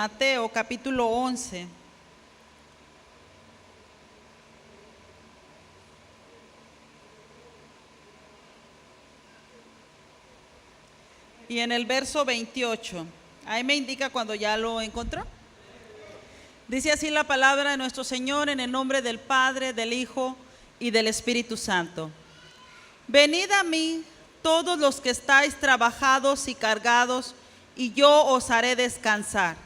Mateo capítulo 11. Y en el verso 28, ahí me indica cuando ya lo encontró. Dice así la palabra de nuestro Señor en el nombre del Padre, del Hijo y del Espíritu Santo. Venid a mí todos los que estáis trabajados y cargados, y yo os haré descansar.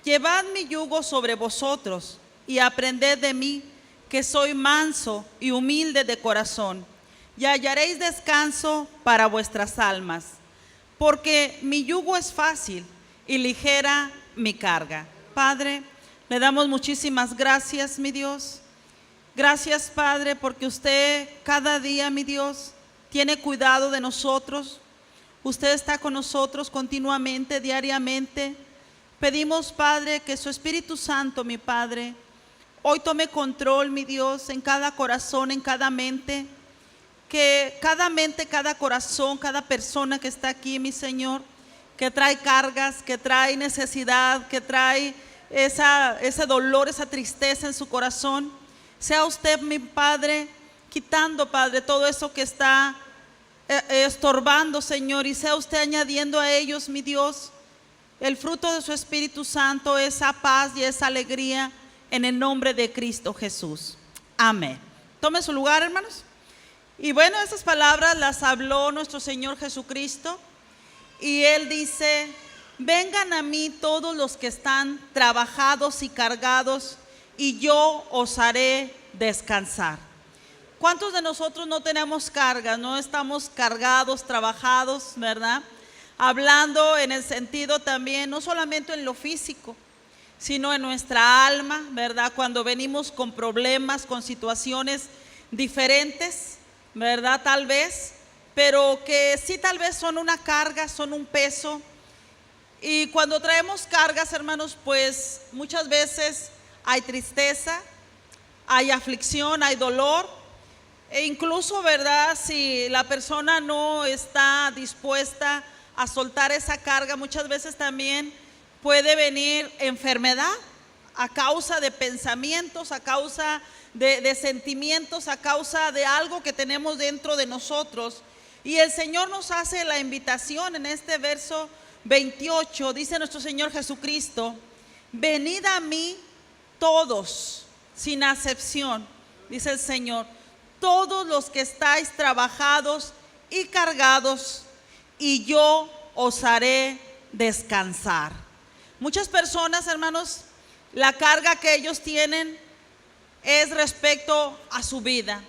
Llevad mi yugo sobre vosotros y aprended de mí, que soy manso y humilde de corazón, y hallaréis descanso para vuestras almas. Porque mi yugo es fácil y ligera mi carga. Padre, le damos muchísimas gracias, mi Dios. Gracias, Padre, porque usted cada día, mi Dios, tiene cuidado de nosotros. Usted está con nosotros continuamente, diariamente. Pedimos, Padre, que su Espíritu Santo, mi Padre, hoy tome control, mi Dios, en cada corazón, en cada mente. Que cada mente, cada corazón, cada persona que está aquí, mi Señor, que trae cargas, que trae necesidad, que trae ese dolor, esa tristeza en su corazón, sea usted, mi Padre, quitando, Padre, todo eso que está estorbando, Señor, y sea usted añadiendo a ellos, mi Dios, el fruto de su Espíritu Santo, esa paz y esa alegría, en el nombre de Cristo Jesús. Amén. Tome su lugar, hermanos. Y bueno, esas palabras las habló nuestro Señor Jesucristo, y Él dice: vengan a mí todos los que están trabajados y cargados, y yo os haré descansar. ¿Cuántos de nosotros no tenemos cargas? No estamos cargados, trabajados, ¿verdad? Hablando en el sentido también, no solamente en lo físico, sino en nuestra alma, ¿verdad? Cuando venimos con problemas, con situaciones diferentes, ¿verdad? Tal vez, pero que sí tal vez son una carga, son un peso. Y cuando traemos cargas, hermanos, pues muchas veces hay tristeza, hay aflicción, hay dolor. E incluso, ¿verdad? Si la persona no está dispuesta a soltar esa carga, muchas veces también puede venir enfermedad a causa de pensamientos, a causa de sentimientos, a causa de algo que tenemos dentro de nosotros. Y el Señor nos hace la invitación en este verso 28, dice nuestro Señor Jesucristo: venid a mí todos, sin acepción, dice el Señor, todos los que estáis trabajados y cargados, y yo os haré descansar. Muchas personas, hermanos, la carga que ellos tienen es respecto a su vida,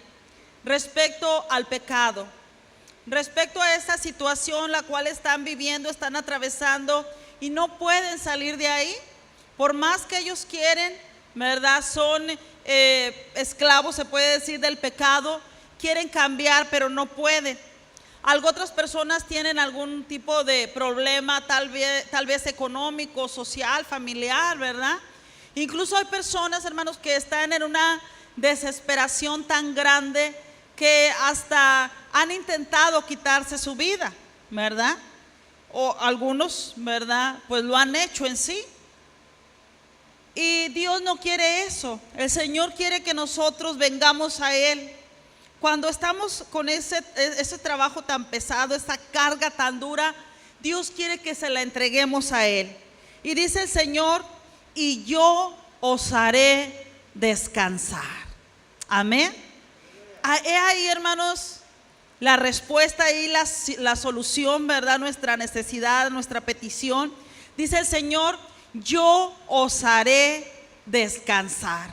respecto al pecado, respecto a esa situación la cual están viviendo, están atravesando y no pueden salir de ahí. Por más que ellos quieren, ¿verdad? Son esclavos, se puede decir, del pecado, quieren cambiar pero no pueden. Otras personas tienen algún tipo de problema, tal vez económico, social, familiar, ¿verdad? Incluso hay personas, hermanos, que están en una desesperación tan grande que hasta han intentado quitarse su vida, ¿verdad? O algunos, ¿verdad? Pues lo han hecho en sí. Y Dios no quiere eso. El Señor quiere que nosotros vengamos a Él. Cuando estamos con ese trabajo tan pesado, esa carga tan dura, Dios quiere que se la entreguemos a Él. Y dice el Señor: y yo os haré descansar. Amén. He ahí, hermanos, la respuesta y la solución, ¿verdad? Nuestra necesidad, nuestra petición. Dice el Señor: yo os haré descansar.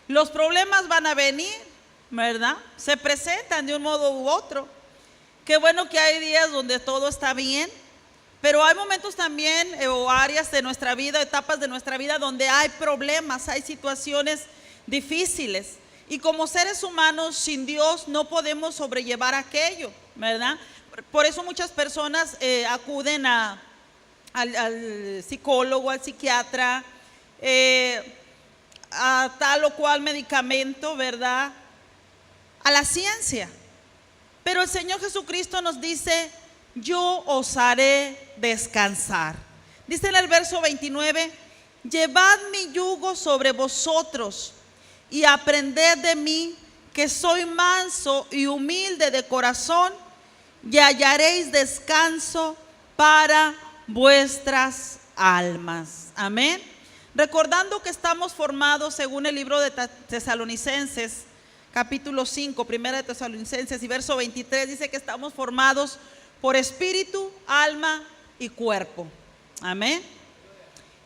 Los problemas van a venir, ¿verdad? Se presentan de un modo u otro. Qué bueno que hay días donde todo está bien, pero hay momentos también o áreas de nuestra vida, etapas de nuestra vida donde hay problemas, hay situaciones difíciles. Y como seres humanos sin Dios no podemos sobrellevar aquello, ¿verdad? Por eso muchas personas acuden al psicólogo, al psiquiatra, a tal o cual medicamento, ¿verdad? A la ciencia. Pero el Señor Jesucristo nos dice: yo os haré descansar. Dice en el verso 29, llevad mi yugo sobre vosotros y aprended de mí, que soy manso y humilde de corazón, y hallaréis descanso para vuestras almas. Amén. Recordando que estamos formados según el libro de Tesalonicenses, capítulo 5, primera de Tesalonicenses y verso 23, dice que estamos formados por espíritu, alma y cuerpo. Amén.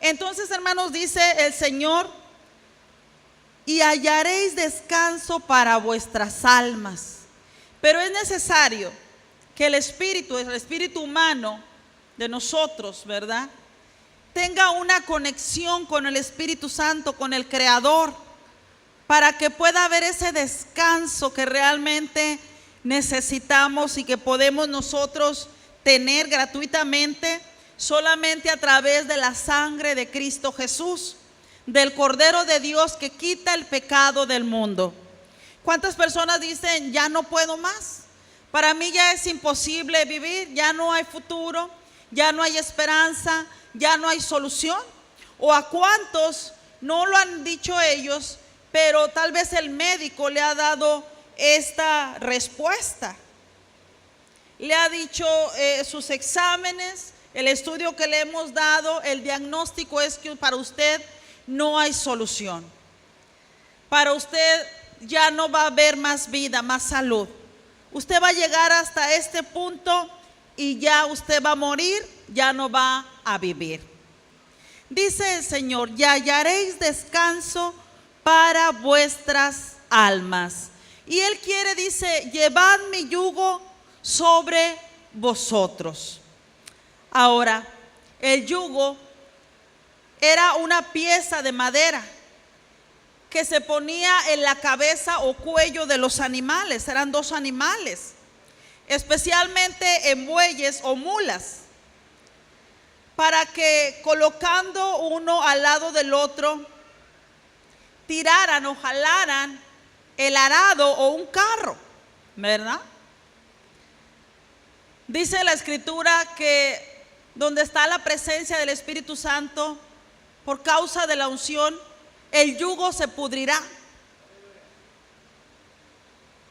Entonces, hermanos, dice el Señor, y hallaréis descanso para vuestras almas. Pero es necesario que el espíritu humano de nosotros, ¿verdad?, tenga una conexión con el Espíritu Santo, con el Creador, para que pueda haber ese descanso que realmente necesitamos y que podemos nosotros tener gratuitamente solamente a través de la sangre de Cristo Jesús, del Cordero de Dios que quita el pecado del mundo. ¿Cuántas personas dicen, ya no puedo más? Para mí ya es imposible vivir, ya no hay futuro, ya no hay esperanza, ya no hay solución. ¿O a cuántos no lo han dicho ellos, pero tal vez el médico le ha dado esta respuesta? Le ha dicho sus exámenes, el estudio que le hemos dado, el diagnóstico es que para usted no hay solución. Para usted ya no va a haber más vida, más salud. Usted va a llegar hasta este punto y ya usted va a morir, ya no va a vivir. Dice el Señor, y hallaréis descanso para vuestras almas. Y Él quiere, dice, llevad mi yugo sobre vosotros. Ahora, el yugo era una pieza de madera que se ponía en la cabeza o cuello de los animales. Eran dos animales, especialmente en bueyes o mulas, para que colocando uno al lado del otro, tiraran o jalaran el arado o un carro, ¿verdad? Dice la Escritura que donde está la presencia del Espíritu Santo, por causa de la unción, el yugo se pudrirá.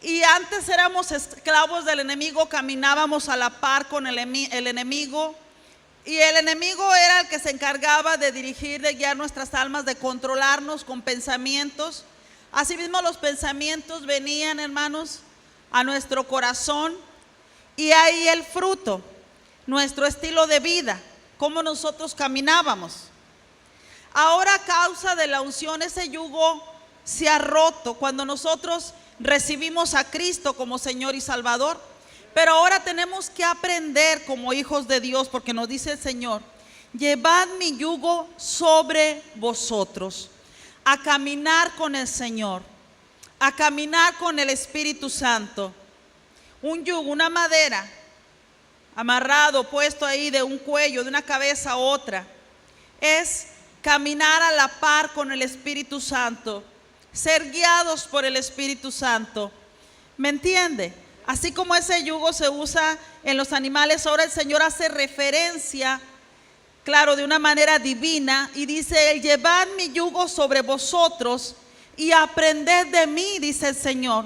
Y antes éramos esclavos del enemigo, caminábamos a la par con el enemigo, y el enemigo era el que se encargaba de dirigir, de guiar nuestras almas, de controlarnos con pensamientos. Asimismo, los pensamientos venían, hermanos, a nuestro corazón, y ahí el fruto, nuestro estilo de vida, cómo nosotros caminábamos. Ahora, a causa de la unción, ese yugo se ha roto cuando nosotros recibimos a Cristo como Señor y Salvador. Pero ahora tenemos que aprender como hijos de Dios, porque nos dice el Señor, llevad mi yugo sobre vosotros, a caminar con el Señor, a caminar con el Espíritu Santo. Un yugo, una madera, amarrado, puesto ahí de un cuello, de una cabeza a otra, es caminar a la par con el Espíritu Santo, ser guiados por el Espíritu Santo. ¿Me entiende? Así como ese yugo se usa en los animales, ahora el Señor hace referencia, claro, de una manera divina, y dice, llevad mi yugo sobre vosotros y aprended de mí, dice el Señor.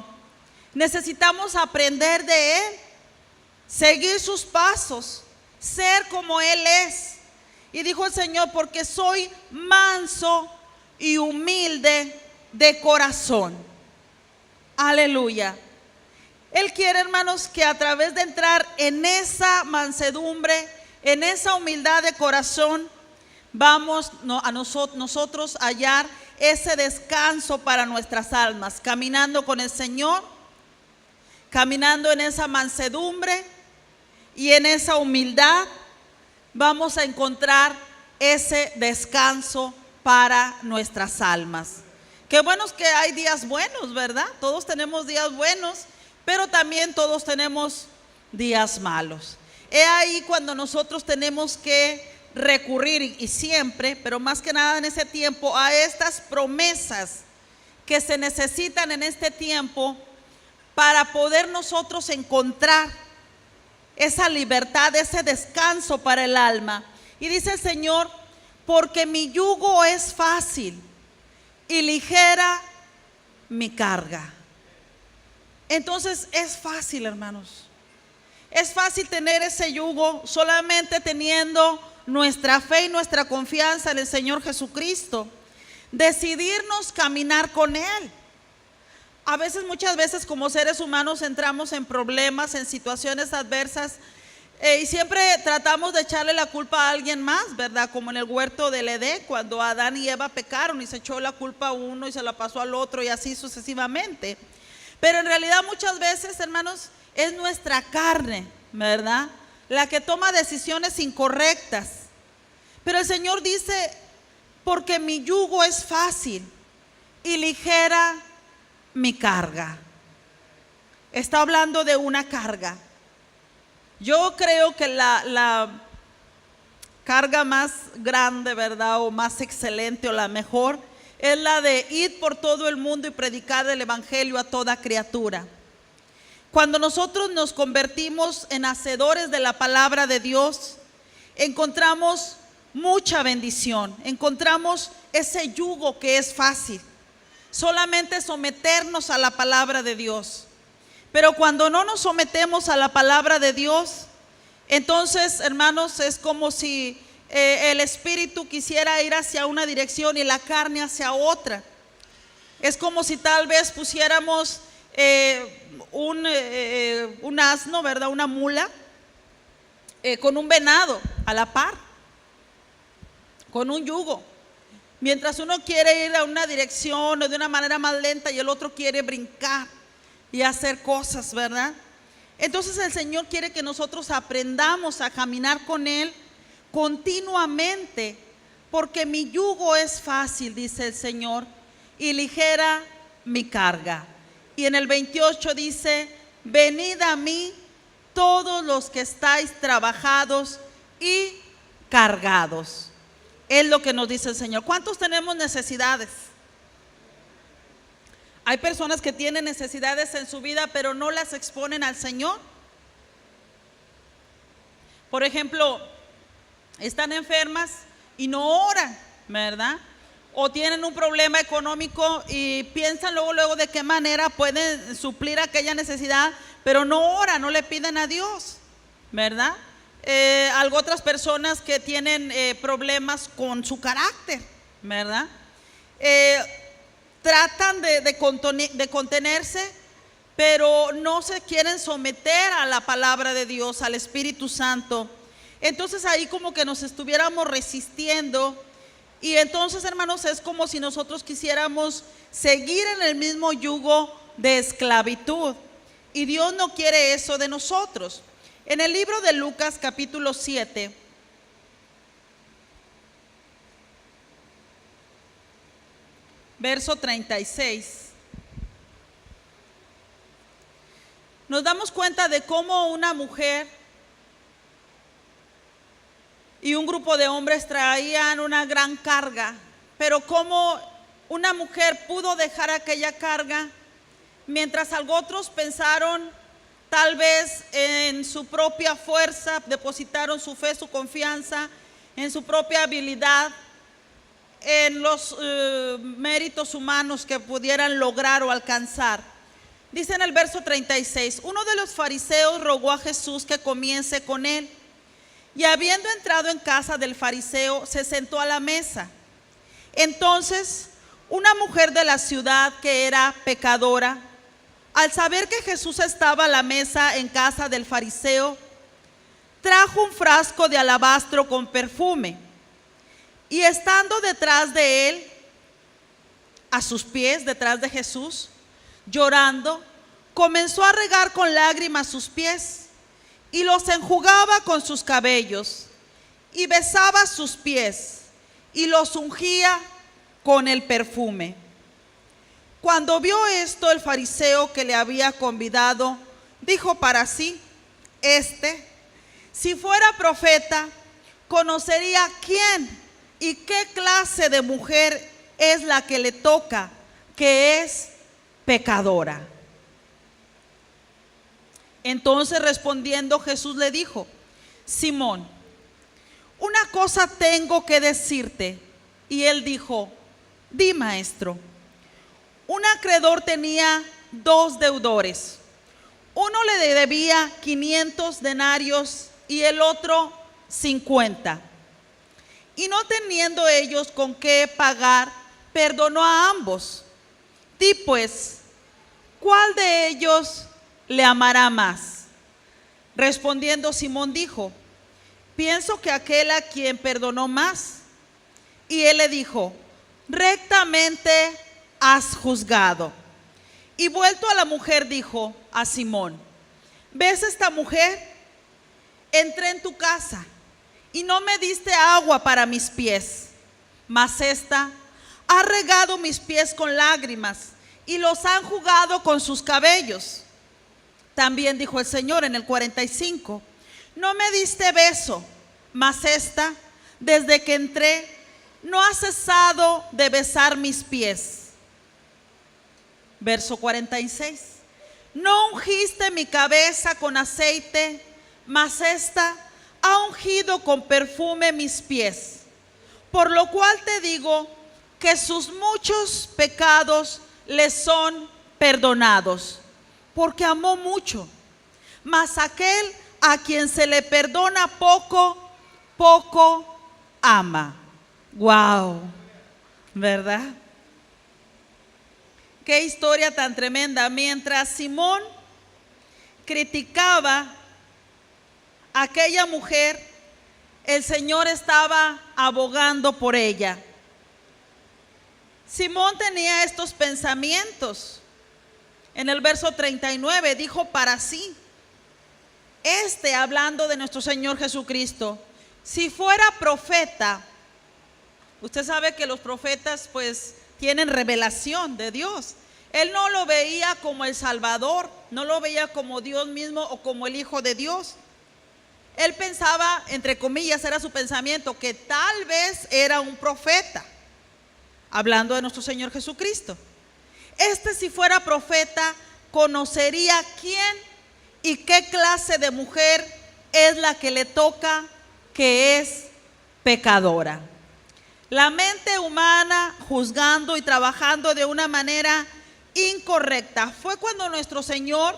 Necesitamos aprender de Él, seguir sus pasos, ser como Él es. Y dijo el Señor, porque soy manso y humilde de corazón. Aleluya. Él quiere, hermanos, que a través de entrar en esa mansedumbre, en esa humildad de corazón, vamos a nosotros a hallar ese descanso para nuestras almas, caminando con el Señor, caminando en esa mansedumbre y en esa humildad. Vamos a encontrar ese descanso para nuestras almas. Qué bueno es que hay días buenos, ¿verdad? Todos tenemos días buenos, pero también todos tenemos días malos. He ahí cuando nosotros tenemos que recurrir, y siempre, pero más que nada en ese tiempo, a estas promesas que se necesitan en este tiempo para poder nosotros encontrar esa libertad, ese descanso para el alma. Y dice el Señor, porque mi yugo es fácil y ligera mi carga. Entonces es fácil, hermanos. Es fácil tener ese yugo solamente teniendo nuestra fe y nuestra confianza en el Señor Jesucristo. Decidirnos caminar con Él. A veces, muchas veces como seres humanos entramos en problemas, en situaciones adversas y siempre tratamos de echarle la culpa a alguien más, ¿verdad? Como en el huerto del Edén, cuando Adán y Eva pecaron y se echó la culpa a uno y se la pasó al otro y así sucesivamente. Pero en realidad muchas veces, hermanos, es nuestra carne, ¿verdad?, la que toma decisiones incorrectas. Pero el Señor dice, porque mi yugo es fácil y ligera mi carga. Está hablando de una carga. Yo creo que la carga más grande, ¿verdad?, o más excelente o la mejor es la de ir por todo el mundo y predicar el evangelio a toda criatura. Cuando nosotros nos convertimos en hacedores de la palabra de Dios, encontramos mucha bendición, encontramos ese yugo que es fácil, solamente someternos a la palabra de Dios. Pero cuando no nos sometemos a la palabra de Dios, entonces, hermanos, es como si el espíritu quisiera ir hacia una dirección y la carne hacia otra. Es como si tal vez pusiéramos un asno, ¿verdad?, una mula con un venado a la par, con un yugo. Mientras uno quiere ir a una dirección o de una manera más lenta y el otro quiere brincar y hacer cosas, ¿verdad? Entonces el Señor quiere que nosotros aprendamos a caminar con Él continuamente, porque mi yugo es fácil, dice el Señor, y ligera mi carga. Y en el 28 dice, venid a mí todos los que estáis trabajados y cargados. Es lo que nos dice el Señor. ¿Cuántos tenemos necesidades? Hay personas que tienen necesidades en su vida, pero no las exponen al Señor. Por ejemplo, están enfermas y no oran, ¿verdad? O tienen un problema económico y piensan luego de qué manera pueden suplir aquella necesidad, pero no oran, no le piden a Dios, ¿verdad? Algo otras personas que tienen problemas con su carácter, ¿verdad? Tratan de contenerse, pero no se quieren someter a la palabra de Dios, al Espíritu Santo. Entonces ahí como que nos estuviéramos resistiendo. Y entonces, hermanos, es como si nosotros quisiéramos seguir en el mismo yugo de esclavitud. Y Dios no quiere eso de nosotros. En el libro de Lucas capítulo 7, verso 36, nos damos cuenta de cómo una mujer y un grupo de hombres traían una gran carga, pero cómo una mujer pudo dejar aquella carga, mientras otros pensaron tal vez en su propia fuerza, depositaron su fe, su confianza en su propia habilidad, en los méritos humanos que pudieran lograr o alcanzar. Dice en el verso 36, uno de los fariseos rogó a Jesús que comiese con él, y habiendo entrado en casa del fariseo, se sentó a la mesa. Entonces, una mujer de la ciudad que era pecadora, al saber que Jesús estaba a la mesa en casa del fariseo, trajo un frasco de alabastro con perfume, y estando detrás de él, a sus pies, detrás de Jesús, llorando, comenzó a regar con lágrimas sus pies, y los enjugaba con sus cabellos, y besaba sus pies, y los ungía con el perfume. Cuando vio esto, el fariseo que le había convidado, dijo para sí, si fuera profeta, conocería quién y qué clase de mujer es la que le toca, que es pecadora. Entonces respondiendo Jesús le dijo, Simón, una cosa tengo que decirte. Y él dijo, di, maestro. Un acreedor tenía 2 deudores. Uno le debía 500 denarios y el otro 50. Y no teniendo ellos con qué pagar, perdonó a ambos. Di pues, ¿cuál de ellos le amará más? Respondiendo Simón dijo, pienso que aquel a quien perdonó más. Y él le dijo, rectamente has juzgado. Y vuelto a la mujer dijo a Simón, ¿ves esta mujer? Entré en tu casa y no me diste agua para mis pies, mas esta ha regado mis pies con lágrimas y los ha enjugado con sus cabellos. También dijo el Señor en el 45, no me diste beso, mas esta, desde que entré, no ha cesado de besar mis pies. Verso 46, no ungiste mi cabeza con aceite, mas esta ha ungido con perfume mis pies. Por lo cual te digo que sus muchos pecados le son perdonados, porque amó mucho. Mas aquel a quien se le perdona poco, poco ama. Wow, ¿verdad? Qué historia tan tremenda. Mientras Simón criticaba a aquella mujer, el Señor estaba abogando por ella. Simón tenía estos pensamientos. En el verso 39 dijo para sí, hablando de nuestro Señor Jesucristo, si fuera profeta, usted sabe que los profetas pues tienen revelación de Dios. Él no lo veía como el Salvador, no lo veía como Dios mismo o como el Hijo de Dios. Él pensaba, entre comillas, era su pensamiento, que tal vez era un profeta, hablando de nuestro Señor Jesucristo. Si fuera profeta, conocería quién y qué clase de mujer es la que le toca, que es pecadora. La mente humana juzgando y trabajando de una manera incorrecta. Fue cuando nuestro Señor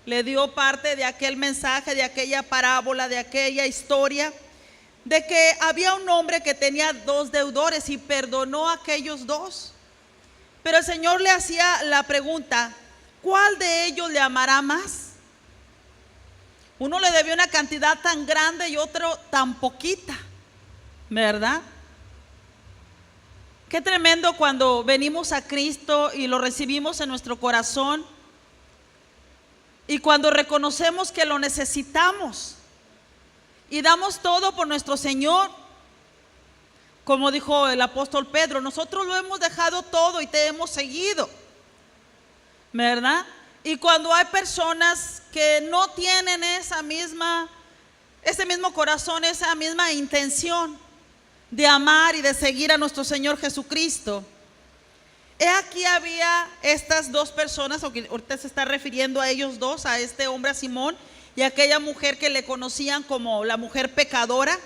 le dio parte de aquel mensaje, de aquella parábola, de aquella historia, de que había un hombre que tenía 2 deudores y perdonó a aquellos 2. Pero el Señor le hacía la pregunta, ¿cuál de ellos le amará más? Uno le debía una cantidad tan grande y otro tan poquita, ¿verdad? Qué tremendo cuando venimos a Cristo y lo recibimos en nuestro corazón y cuando reconocemos que lo necesitamos y damos todo por nuestro Señor. Como dijo el apóstol Pedro, nosotros lo hemos dejado todo y te hemos seguido, ¿verdad? Y cuando hay personas que no tienen ese mismo corazón, esa misma intención de amar y de seguir a nuestro Señor Jesucristo. Aquí había estas 2 personas, o que ahorita se está refiriendo a ellos 2, a este hombre, a Simón, y a aquella mujer que le conocían como la mujer pecadora.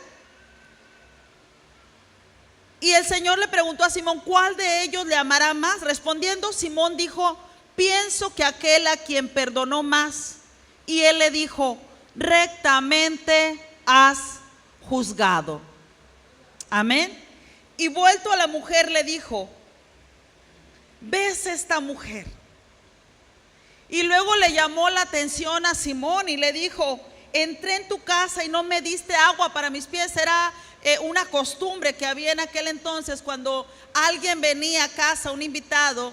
Y el Señor le preguntó a Simón, ¿cuál de ellos le amará más? Respondiendo, Simón dijo, pienso que aquel a quien perdonó más. Y él le dijo, rectamente has juzgado. Amén. Y vuelto a la mujer le dijo, ¿ves esta mujer? Y luego le llamó la atención a Simón y le dijo, entré en tu casa y no me diste agua para mis pies. Era una costumbre que había en aquel entonces cuando alguien venía a casa, un invitado,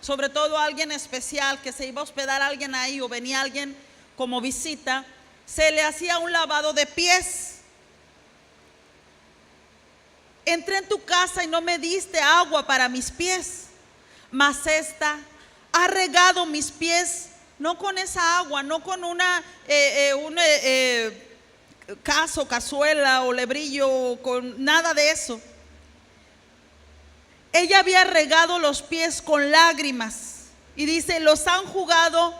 sobre todo alguien especial, que se iba a hospedar a alguien ahí o venía alguien como visita, se le hacía un lavado de pies. Entré en tu casa y no me diste agua para mis pies, mas esta ha regado mis pies, no con esa agua, no con un cazuela o lebrillo, o con nada de eso. Ella había regado los pies con lágrimas y dice, los han enjugado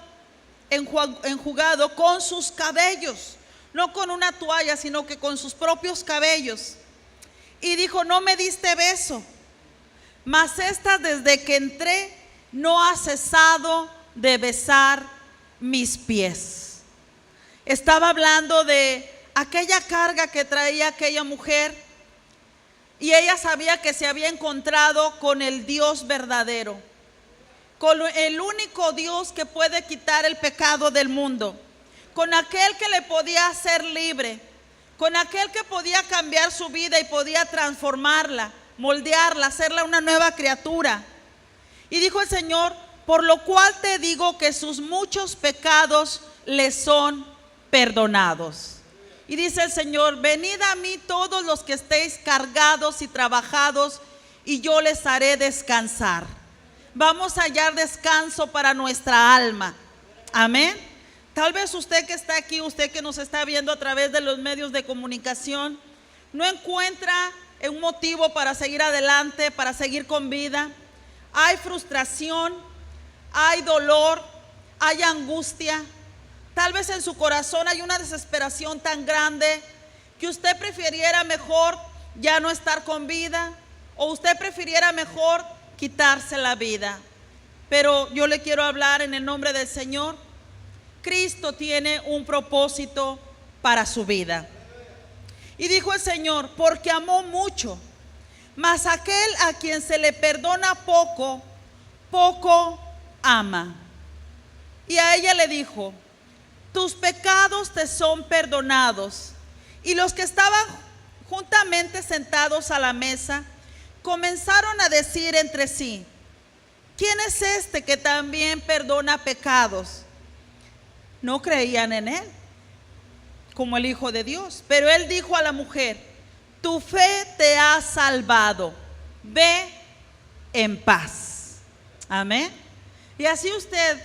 con sus cabellos, no con una toalla, sino que con sus propios cabellos. Y dijo, no me diste beso, mas esta desde que entré no ha cesado de besar mis pies. Estaba hablando de aquella carga que traía aquella mujer, y ella sabía que se había encontrado con el Dios verdadero, con el único Dios que puede quitar el pecado del mundo, con aquel que le podía hacer libre, con aquel que podía cambiar su vida y podía transformarla, moldearla, hacerla una nueva criatura. Y dijo el Señor, por lo cual te digo que sus muchos pecados le son perdonados. Y dice el Señor, venid a mí todos los que estéis cargados y trabajados, y yo les haré descansar. Vamos a hallar descanso para nuestra alma. Amén. Tal vez usted que está aquí, usted que nos está viendo a través de los medios de comunicación, no encuentra un motivo para seguir adelante, para seguir con vida. Hay frustración, hay dolor, hay angustia. Tal vez en su corazón hay una desesperación tan grande que usted prefiriera mejor ya no estar con vida, o usted prefiriera mejor quitarse la vida. Pero yo le quiero hablar en el nombre del Señor. Cristo tiene un propósito para su vida. Y dijo el Señor, porque amó mucho, mas aquel a quien se le perdona poco, poco ama. Y a ella le dijo, tus pecados te son perdonados. Y los que estaban juntamente sentados a la mesa comenzaron a decir entre sí, ¿quién es este que también perdona pecados? No creían en él como el Hijo de Dios. Pero él dijo a la mujer, tu fe te ha salvado, ve en paz. Amén. Y así usted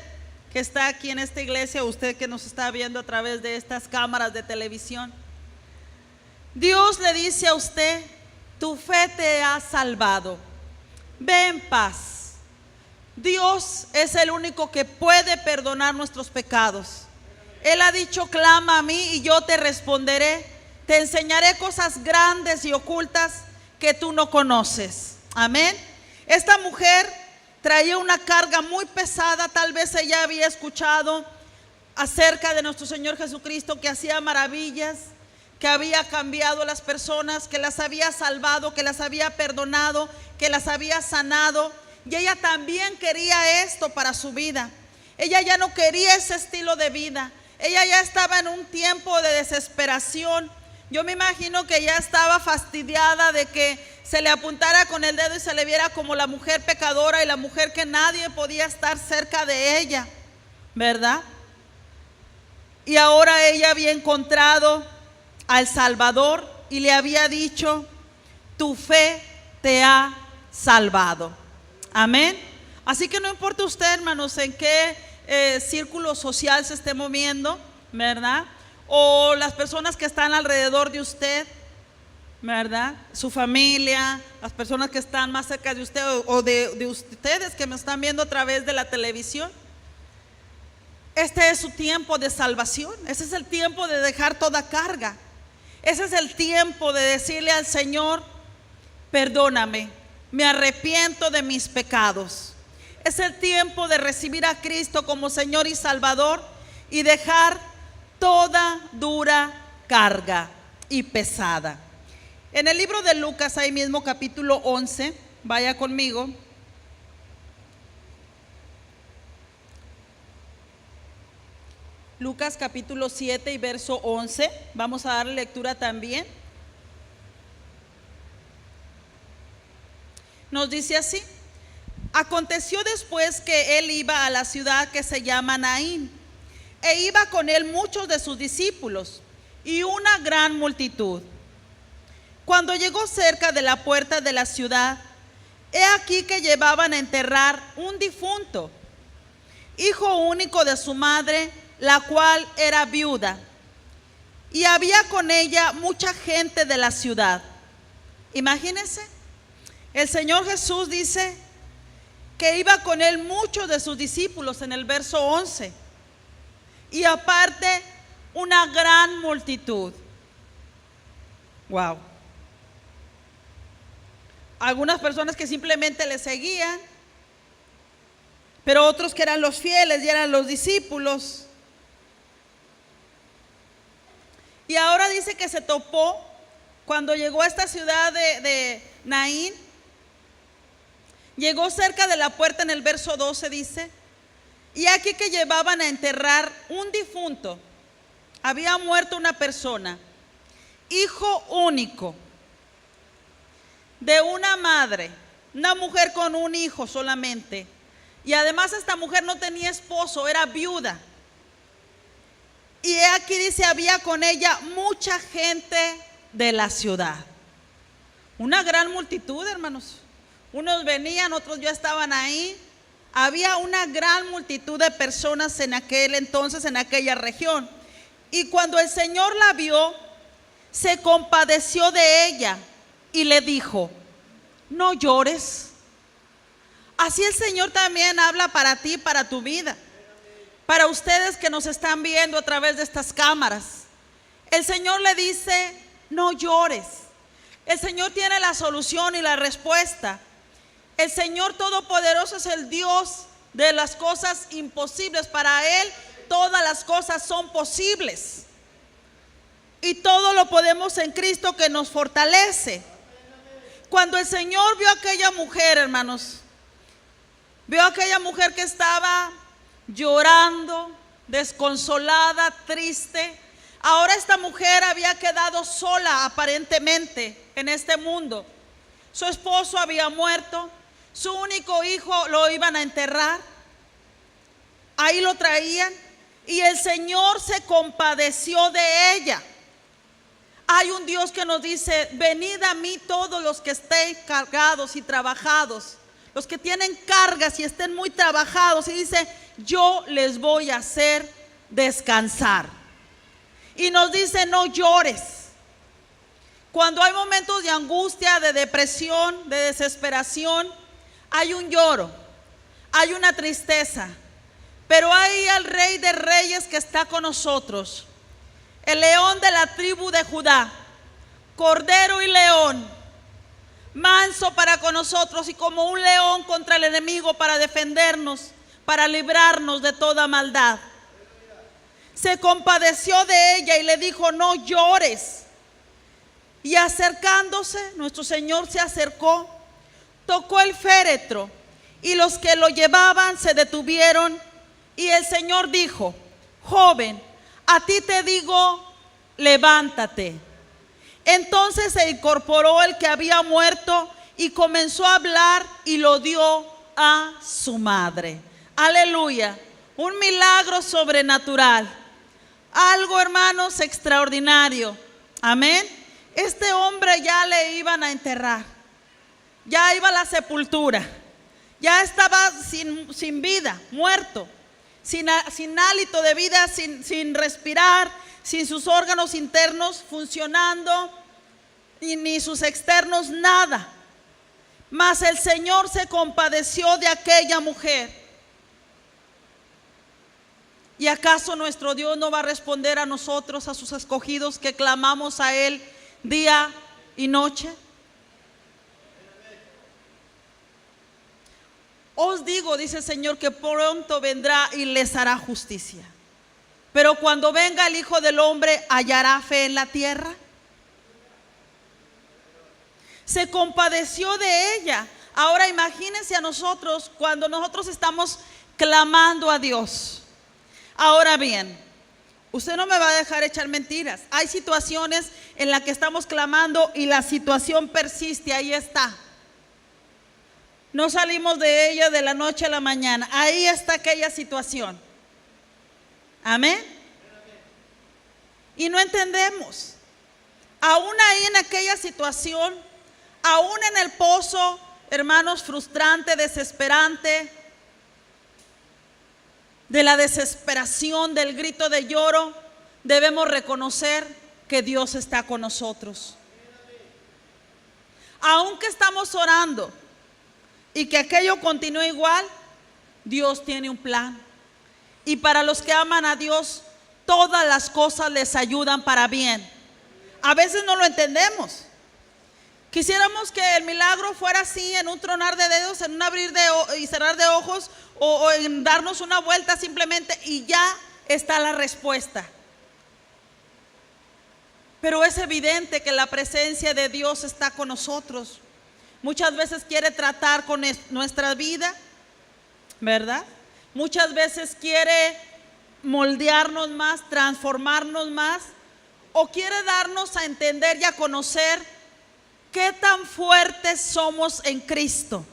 que está aquí en esta iglesia, usted que nos está viendo a través de estas cámaras de televisión, Dios le dice a usted, tu fe te ha salvado, ve en paz. Dios es el único que puede perdonar nuestros pecados. Él ha dicho, clama a mí y yo te responderé. Te enseñaré cosas grandes y ocultas que tú no conoces. Amén. Esta mujer traía una carga muy pesada. Tal vez ella había escuchado acerca de nuestro Señor Jesucristo, que hacía maravillas, que había cambiado a las personas, que las había salvado, que las había perdonado, que las había sanado. Y ella también quería esto para su vida. Ella ya no quería ese estilo de vida. Ella ya estaba en un tiempo de desesperación. Yo me imagino que ya estaba fastidiada de que se le apuntara con el dedo y se le viera como la mujer pecadora y la mujer que nadie podía estar cerca de ella, ¿verdad? Y ahora ella había encontrado al Salvador y le había dicho, tu fe te ha salvado. Amén. Así que no importa usted, hermanos, en qué círculo social se esté moviendo, ¿verdad? O las personas que están alrededor de usted, ¿verdad? Su familia, las personas que están más cerca de usted o de ustedes que me están viendo a través de la televisión. Este es su tiempo de salvación. Ese es el tiempo de dejar toda carga. Ese es el tiempo de decirle al Señor, perdóname, me arrepiento de mis pecados. Es el tiempo de recibir a Cristo como Señor y Salvador y dejar toda dura carga y pesada. En el libro de Lucas, ahí mismo capítulo 11, vaya conmigo. Lucas capítulo 7 y verso 11, vamos a darle lectura también. Nos dice así: aconteció después que él iba a la ciudad que se llama Naín, e iba con él muchos de sus discípulos y una gran multitud. Cuando llegó cerca de la puerta de la ciudad, he aquí que llevaban a enterrar un difunto, hijo único de su madre, la cual era viuda, y había con ella mucha gente de la ciudad. Imagínense, el Señor Jesús dice que iba con él muchos de sus discípulos en el verso 11, y aparte una gran multitud. Wow. algunas personas que simplemente le seguían, pero otros que eran los fieles y eran los discípulos. Y ahora dice que se topó cuando llegó a esta ciudad de Naín. Llegó cerca de la puerta, en el verso 12 dice, y aquí que llevaban a enterrar un difunto. Había muerto una persona, hijo único, de una madre, una mujer con un hijo solamente. Y además esta mujer no tenía esposo, era viuda. Y aquí dice, había con ella mucha gente de la ciudad. Una gran multitud, hermanos. Unos venían, otros ya estaban ahí. Había una gran multitud de personas en aquel entonces, en aquella región. Y cuando el Señor la vio, se compadeció de ella y le dijo, no llores. Así el Señor también habla para ti, para tu vida, para ustedes que nos están viendo a través de estas cámaras. El Señor le dice, no llores. El Señor tiene la solución y la respuesta. El Señor Todopoderoso es el Dios de las cosas imposibles. Para Él todas las cosas son posibles. Y todo lo podemos en Cristo que nos fortalece. Cuando el Señor vio a aquella mujer, hermanos, vio a aquella mujer que estaba llorando, desconsolada, triste. Ahora esta mujer había quedado sola aparentemente en este mundo. Su esposo había muerto, su único hijo lo iban a enterrar. Ahí lo traían y el Señor se compadeció de ella. Hay un Dios que nos dice, venid a mí todos los que estén cargados y trabajados, los que tienen cargas y estén muy trabajados, y dice, yo les voy a hacer descansar. Y nos dice, no llores. Cuando hay momentos de angustia, de depresión, de desesperación, hay un lloro, hay una tristeza, pero hay al Rey de Reyes que está con nosotros, el león de la tribu de Judá, cordero y león, manso para con nosotros y como un león contra el enemigo para defendernos, para librarnos de toda maldad. Se compadeció de ella y le dijo, no llores. Y acercándose, nuestro Señor se acercó, tocó el féretro y los que lo llevaban se detuvieron. Y el Señor dijo, joven, a ti te digo, levántate. Entonces se incorporó el que había muerto y comenzó a hablar y lo dio a su madre. Aleluya, un milagro sobrenatural, algo, hermanos, extraordinario. Amén. Este hombre ya le iban a enterrar, ya iba a la sepultura, ya estaba sin vida, muerto, sin hálito de vida, sin respirar, sin sus órganos internos funcionando, ni sus externos, nada. Mas el Señor se compadeció de aquella mujer. ¿Y acaso nuestro Dios no va a responder a nosotros, a sus escogidos que clamamos a Él día y noche? Os digo, dice el Señor, que pronto vendrá y les hará justicia. Pero cuando venga el Hijo del Hombre, ¿hallará fe en la tierra? Se compadeció de ella. Ahora imagínense a nosotros cuando nosotros estamos clamando a Dios. Ahora bien, usted no me va a dejar echar mentiras. Hay situaciones en las que estamos clamando y la situación persiste, ahí está. No salimos de ella de la noche a la mañana. Ahí está aquella situación. Amén. Y no entendemos. Aún ahí en aquella situación, aún en el pozo, hermanos, frustrante, desesperante, de la desesperación, del grito de lloro, debemos reconocer que Dios está con nosotros. Aunque estamos orando y que aquello continúe igual, Dios tiene un plan. Y para los que aman a Dios, todas las cosas les ayudan para bien. A veces no lo entendemos. Quisiéramos que el milagro fuera así, en un tronar de dedos, en un abrir y cerrar de ojos, o en darnos una vuelta simplemente y ya está la respuesta. Pero es evidente que la presencia de Dios está con nosotros. Muchas veces quiere tratar con nuestra vida, ¿verdad? Muchas veces quiere moldearnos más, transformarnos más, o quiere darnos a entender y a conocer qué tan fuertes somos en Cristo,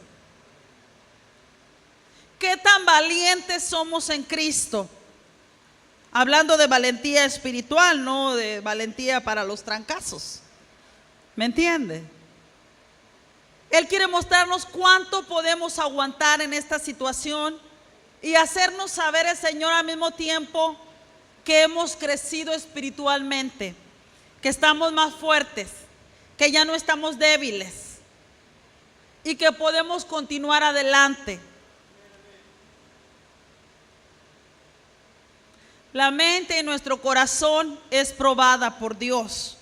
qué tan valientes somos en Cristo. Hablando de valentía espiritual, no de valentía para los trancazos. ¿Me entiende? Él quiere mostrarnos cuánto podemos aguantar en esta situación y hacernos saber el Señor al mismo tiempo que hemos crecido espiritualmente, que estamos más fuertes, que ya no estamos débiles y que podemos continuar adelante. La mente y nuestro corazón es probada por Dios.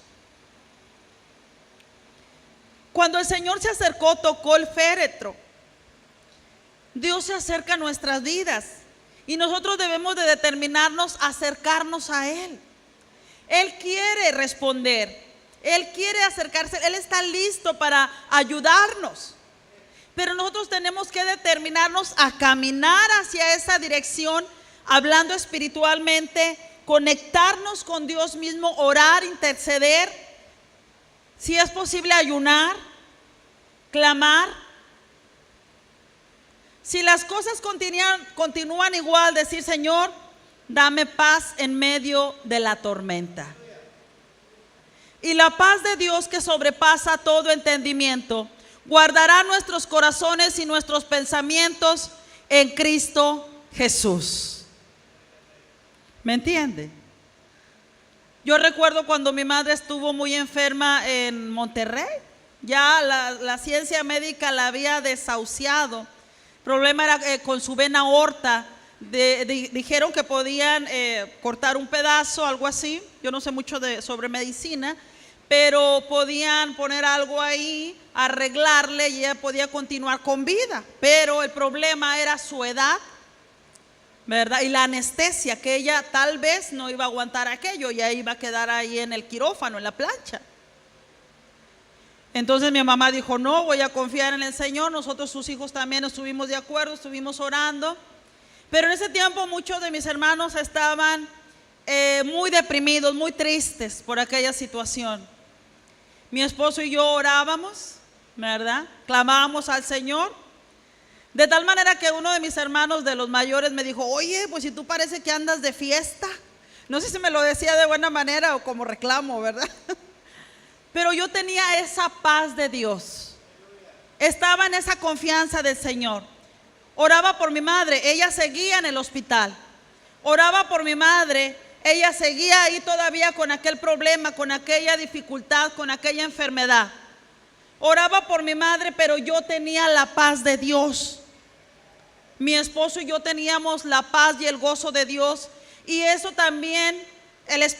Cuando el Señor se acercó, tocó el féretro. Dios se acerca a nuestras vidas y nosotros debemos de determinarnos a acercarnos a Él. Él quiere responder, Él quiere acercarse, Él está listo para ayudarnos. Pero nosotros tenemos que determinarnos a caminar hacia esa dirección, hablando espiritualmente, conectarnos con Dios mismo, orar, interceder, si es posible ayunar, clamar. Si las cosas continúan igual, decir: Señor, dame paz en medio de la tormenta. Y la paz de Dios, que sobrepasa todo entendimiento, guardará nuestros corazones y nuestros pensamientos en Cristo Jesús. ¿Me entiende? Yo recuerdo cuando mi madre estuvo muy enferma en Monterrey. Ya la ciencia médica la había desahuciado. El problema era con su vena aorta. Dijeron que podían cortar un pedazo, algo así. Yo no sé mucho sobre medicina, pero podían poner algo ahí, arreglarle y ella podía continuar con vida. Pero el problema era su edad, ¿verdad? Y la anestesia, que ella tal vez no iba a aguantar aquello, ya iba a quedar ahí en el quirófano, en la plancha. Entonces mi mamá dijo: no, voy a confiar en el Señor. Nosotros, sus hijos, también estuvimos de acuerdo, estuvimos orando. Pero en ese tiempo muchos de mis hermanos estaban muy deprimidos, muy tristes por aquella situación. Mi esposo y yo orábamos, ¿verdad? Clamábamos al Señor. De tal manera que uno de mis hermanos, de los mayores, me dijo: oye, pues si tú parece que andas de fiesta. No sé si me lo decía de buena manera o como reclamo, ¿verdad? Pero yo tenía esa paz de Dios. Estaba en esa confianza del Señor. Oraba por mi madre, ella seguía en el hospital. Oraba por mi madre, ella seguía ahí todavía con aquel problema, con aquella dificultad, con aquella enfermedad. Oraba por mi madre, pero yo tenía la paz de Dios. Mi esposo y yo teníamos la paz y el gozo de Dios. Y eso también,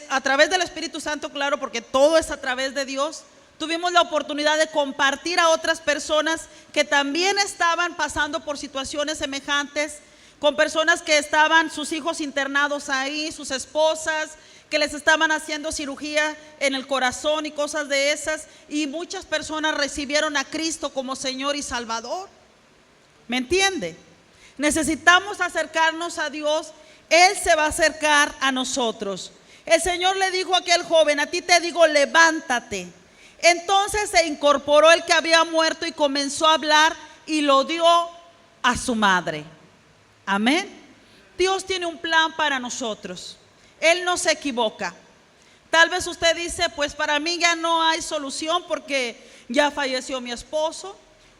a través del Espíritu Santo, claro, porque todo es a través de Dios. Tuvimos la oportunidad de compartir a otras personas que también estaban pasando por situaciones semejantes, con personas que estaban sus hijos internados ahí, sus esposas, que les estaban haciendo cirugía en el corazón y cosas de esas, y muchas personas recibieron a Cristo como Señor y Salvador. ¿Me entiende? Necesitamos acercarnos a Dios. Él se va a acercar a nosotros. El Señor le dijo a aquel joven: a ti te digo, levántate. Entonces se incorporó el que había muerto y comenzó a hablar y lo dio a su madre. Amén. Dios tiene un plan para nosotros. Él no se equivoca. Tal vez usted dice: pues para mí ya no hay solución porque ya falleció mi esposo,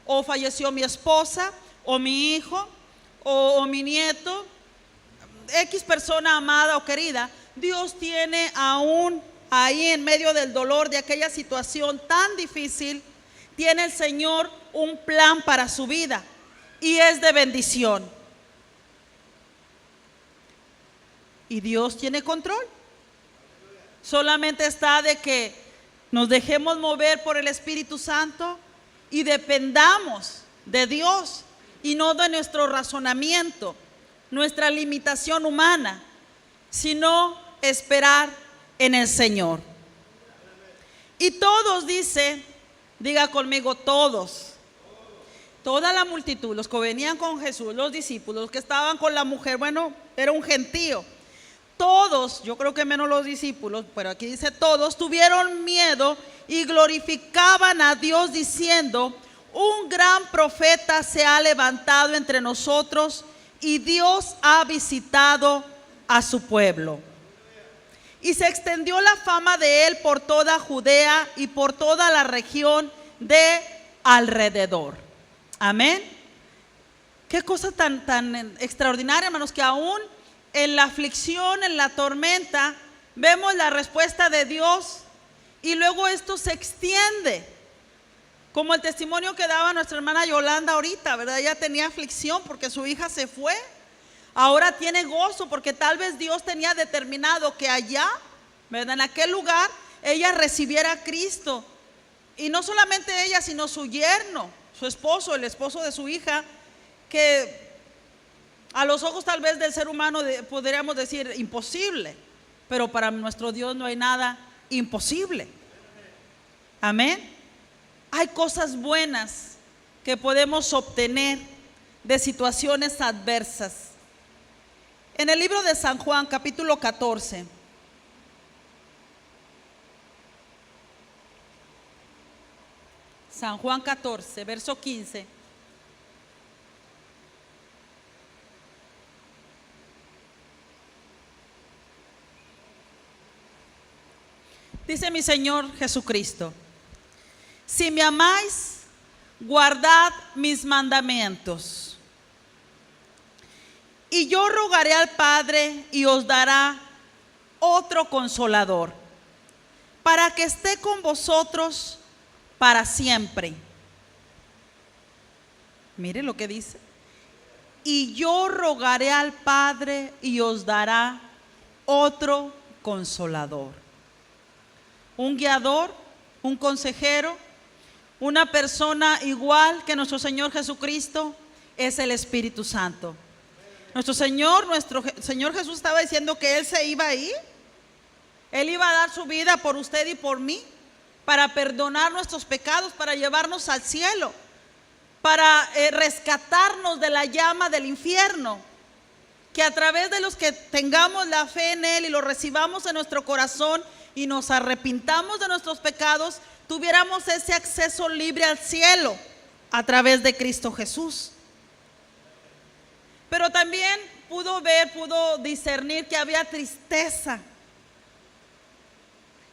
o falleció mi esposa, o mi hijo, o mi nieto, X persona amada o querida. Dios tiene aún ahí en medio del dolor de aquella situación tan difícil, tiene el Señor un plan para su vida y es de bendición. Y Dios tiene control. Solamente está de que nos dejemos mover por el Espíritu Santo y dependamos de Dios y no de nuestro razonamiento, nuestra limitación humana, sino esperar en el Señor. Y todos, diga conmigo, todos, toda la multitud, los que venían con Jesús, los discípulos, los que estaban con la mujer, bueno, era un gentío. Todos, yo creo que menos los discípulos, pero aquí dice todos, tuvieron miedo y glorificaban a Dios diciendo: un gran profeta se ha levantado entre nosotros y Dios ha visitado a su pueblo. Y se extendió la fama de él por toda Judea y por toda la región de alrededor. Amén. Qué cosa tan extraordinaria, hermanos, que aún en la aflicción, en la tormenta, vemos la respuesta de Dios y luego esto se extiende. Como el testimonio que daba nuestra hermana Yolanda ahorita, ¿verdad? Ella tenía aflicción porque su hija se fue. Ahora tiene gozo porque tal vez Dios tenía determinado que allá, ¿verdad?, en aquel lugar, ella recibiera a Cristo. Y no solamente ella, sino su yerno, su esposo, el esposo de su hija, que a los ojos tal vez del ser humano podríamos decir imposible, pero para nuestro Dios no hay nada imposible. Amén. Hay cosas buenas que podemos obtener de situaciones adversas. En el libro de San Juan, capítulo 14, San Juan 14, verso 15. Dice mi Señor Jesucristo: si me amáis, guardad mis mandamientos. Y yo rogaré al Padre y os dará otro consolador, para que esté con vosotros para siempre. Mire lo que dice. Y yo rogaré al Padre y os dará otro consolador. Un guiador, un consejero, una persona igual que nuestro Señor Jesucristo es el Espíritu Santo. Nuestro Señor Jesús estaba diciendo que Él se iba a ir. Él iba a dar su vida por usted y por mí, para perdonar nuestros pecados, para llevarnos al cielo, para rescatarnos de la llama del infierno. Que a través de los que tengamos la fe en Él y lo recibamos en nuestro corazón y nos arrepintamos de nuestros pecados, tuviéramos ese acceso libre al cielo a través de Cristo Jesús. Pero también pudo discernir que había tristeza.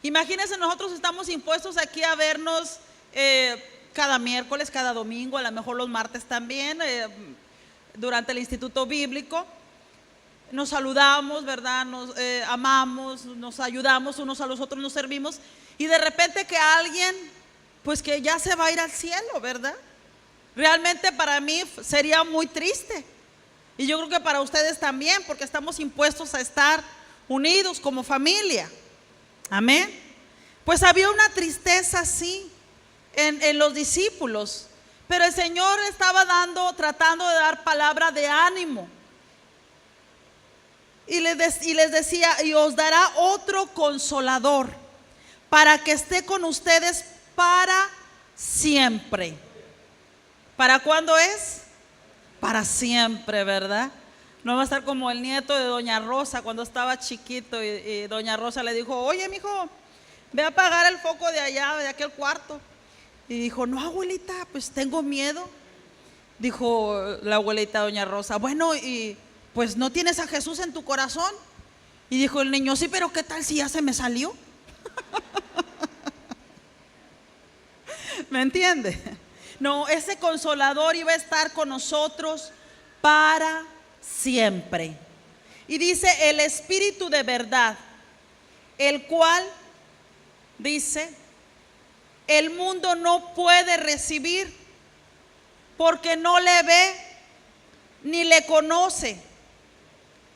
Imagínense, nosotros estamos impuestos aquí a vernos cada miércoles, cada domingo, a lo mejor los martes también, durante el Instituto Bíblico. Nos saludamos, ¿verdad? Nos amamos, nos ayudamos unos a los otros, nos servimos. Y de repente que alguien, pues que ya se va a ir al cielo, ¿verdad? Realmente para mí sería muy triste. Y yo creo que para ustedes también, porque estamos impuestos a estar unidos como familia. Amén. Pues había una tristeza así en los discípulos, pero el Señor estaba tratando de dar palabra de ánimo. Y les decía: y os dará otro consolador, para que esté con ustedes para siempre. ¿Para cuándo es? Para siempre, ¿verdad? No va a estar como el nieto de doña Rosa cuando estaba chiquito y doña Rosa le dijo: oye, mijo, ve a apagar el foco de allá, de aquel cuarto. Y dijo: no, abuelita, pues tengo miedo. Dijo la abuelita doña Rosa: bueno, y pues no tienes a Jesús en tu corazón. Y dijo el niño: sí, pero ¿qué tal si ya se me salió? ¿Me entiende? No, ese consolador iba a estar con nosotros para siempre. Y dice: el Espíritu de verdad, el cual, dice, el mundo no puede recibir, porque no le ve ni le conoce.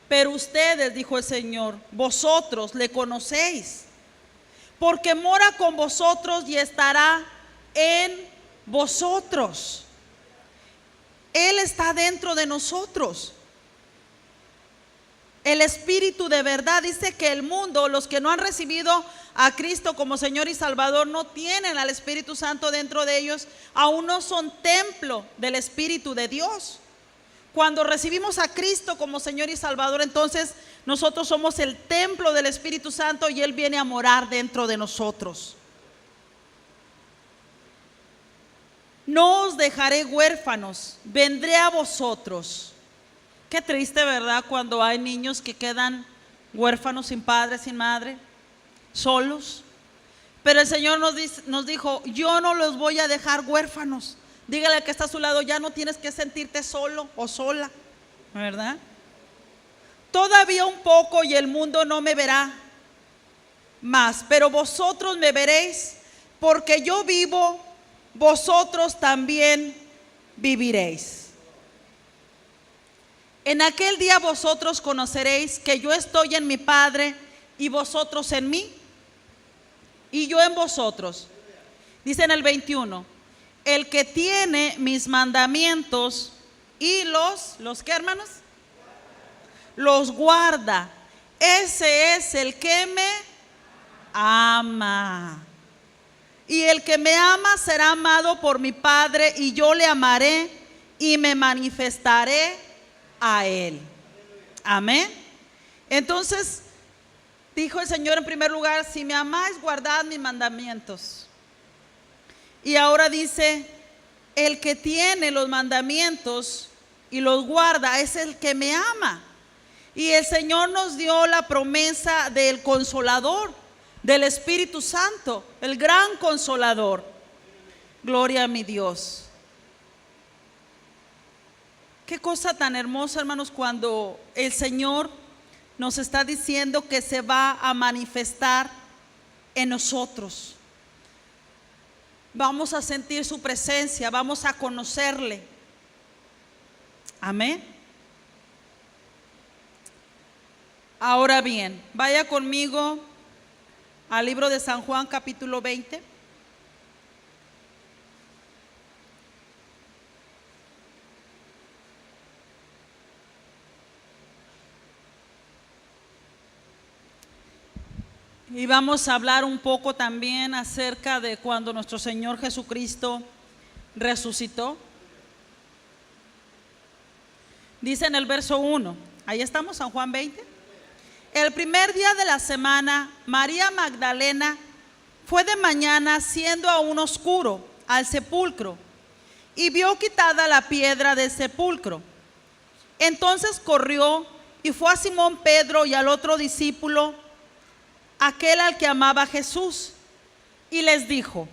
Pero ustedes, dijo el Señor, vosotros le conocéis, porque mora con vosotros y estará en vosotros. Él está dentro de nosotros. El Espíritu de verdad dice que el mundo, los que no han recibido a Cristo como Señor y Salvador, no tienen al Espíritu Santo dentro de ellos, aún no son templo del Espíritu de Dios. Cuando recibimos a Cristo como Señor y Salvador, entonces nosotros somos el templo del Espíritu Santo y Él viene a morar dentro de nosotros. No os dejaré huérfanos, vendré a vosotros. Qué triste, ¿verdad? Cuando hay niños que quedan huérfanos, sin padre, sin madre, solos. Pero el Señor nos dijo, yo no los voy a dejar huérfanos. Dígale al que está a su lado, ya no tienes que sentirte solo o sola, ¿verdad? Todavía un poco y el mundo no me verá más, pero vosotros me veréis, porque yo vivo, vosotros también viviréis. En aquel día vosotros conoceréis que yo estoy en mi Padre y vosotros en mí y yo en vosotros. Dice en el 21, el que tiene mis mandamientos y ¿los qué, hermanos? Los guarda. Ese es el que me ama. Y el que me ama será amado por mi Padre y yo le amaré y me manifestaré a Él. Amén. Entonces dijo el Señor en primer lugar, si me amáis, guardad mis mandamientos. Y ahora dice, el que tiene los mandamientos y los guarda es el que me ama. Y el Señor nos dio la promesa del Consolador, del Espíritu Santo, el gran Consolador. Gloria a mi Dios. Qué cosa tan hermosa, hermanos, cuando el Señor nos está diciendo que se va a manifestar en nosotros. Vamos a sentir su presencia, vamos a conocerle. Amén. Ahora bien, vaya conmigo al libro de San Juan, capítulo 20. Y vamos a hablar un poco también acerca de cuando nuestro Señor Jesucristo resucitó. Dice en el verso 1, ahí estamos, San Juan 20. El primer día de la semana, María Magdalena fue de mañana, siendo aún oscuro, al sepulcro y vio quitada la piedra del sepulcro. Entonces corrió y fue a Simón Pedro y al otro discípulo, aquel al que amaba Jesús, y les dijo: